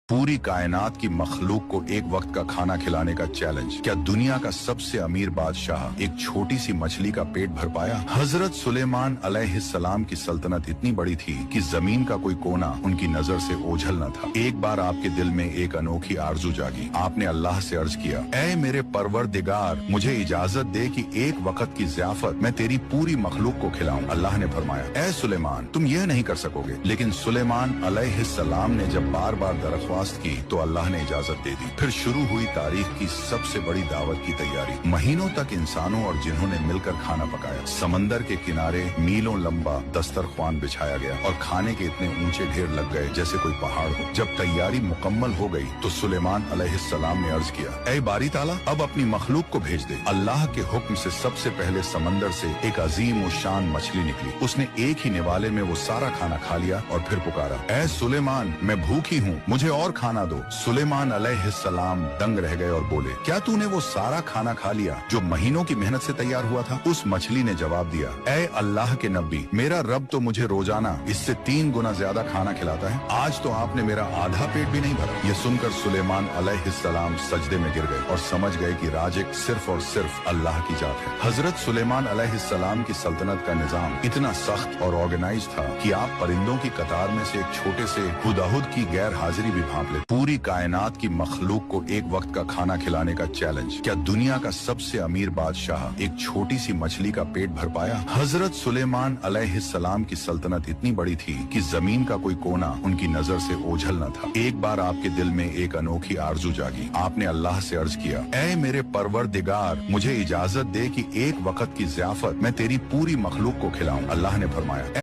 पूरी कायनात की मखलूक को एक वक्त का खाना खिलाने का चैलेंज। क्या दुनिया का सबसे अमीर बादशाह एक छोटी सी मछली का पेट भर पाया? हजरत सुलेमान अलैहिस्सलाम की सल्तनत इतनी बड़ी थी कि जमीन का कोई कोना उनकी नजर से ओझल न था। एक बार आपके दिल में एक अनोखी आरजू जागी। आपने अल्लाह से अर्ज किया, ऐ मेरे परवरदिगार, मुझे इजाजत दे कि एक वक्त की ज़ियाफत मैं तेरी पूरी मखलूक को खिलाऊं। अल्लाह ने फरमाया, ऐ सुलेमान, तुम यह नहीं कर सकोगे। लेकिन सुलेमान अलैहिस्सलाम ने जब बार बार दरख्वास्त की तो अल्लाह ने इजाजत दे दी। फिर शुरू हुई तारीख की सबसे बड़ी दावत की तैयारी। महीनों तक इंसानों और जिन्हों ने मिलकर खाना पकाया। समंदर के किनारे मीलों लंबा दस्तरख्वान बिछाया गया और खाने के इतने ऊंचे ढेर लग गए जैसे कोई पहाड़ हो। जब तैयारी मुकम्मल हो गई तो सुलेमान अलैहिस्सलाम ने अर्ज किया, ऐ बारी ताला, अब अपनी मखलूक को भेज दे। अल्लाह के हुक्म से सबसे पहले समंदर से एक अजीम और शान मछली निकली। उसने एक ही निवाले में वो सारा खाना खा लिया और फिर पुकारा, ऐ सुलेमान, मैं भूखी हूँ, मुझे और खाना दो। सुलेमान अलैहिस्सलाम दंग रह गए और बोले, क्या तूने वो सारा खाना खा लिया जो महीनों की मेहनत से तैयार हुआ था? उस मछली ने जवाब दिया, ऐ अल्लाह के नबी, मेरा रब तो मुझे रोजाना इससे 3 गुना ज्यादा खाना खिलाता है। आज तो आपने मेरा आधा पेट भी नहीं भरा। ये सुनकर सुलेमान अलैहिस्सलाम सजदे में गिर गए और समझ गए कि राजिक सिर्फ और सिर्फ अल्लाह की जात है। हजरत सुलेमान अलैहिस्सलाम की सल्तनत का निजाम इतना सख्त और ऑर्गेनाइज था कि आप परिंदों की कतार में से एक छोटे से हुदहुद की गैर हाजिरी भी भांप ले। पूरी कायनात की मखलूक को एक वक्त का खाना खिलाने का चैलेंज। क्या दुनिया का सबसे अमीर बादशाह एक छोटी सी मछली का पेट भर पाया? हजरत सुलेमान अलैहिस्सलाम की सल्तनत इतनी बड़ी थी कि जमीन का कोई कोना उनकी नजर से ओझल न था। एक बार आपके दिल में एक अनोखी आरजू जागी। आपने अल्लाह से अर्ज किया, ऐ मेरे परवरदिगार, मुझे इजाजत दे कि एक वक्त की ज़ियाफत मैं तेरी पूरी मखलूक को खिलाऊं। अल्लाह ने फरमाया,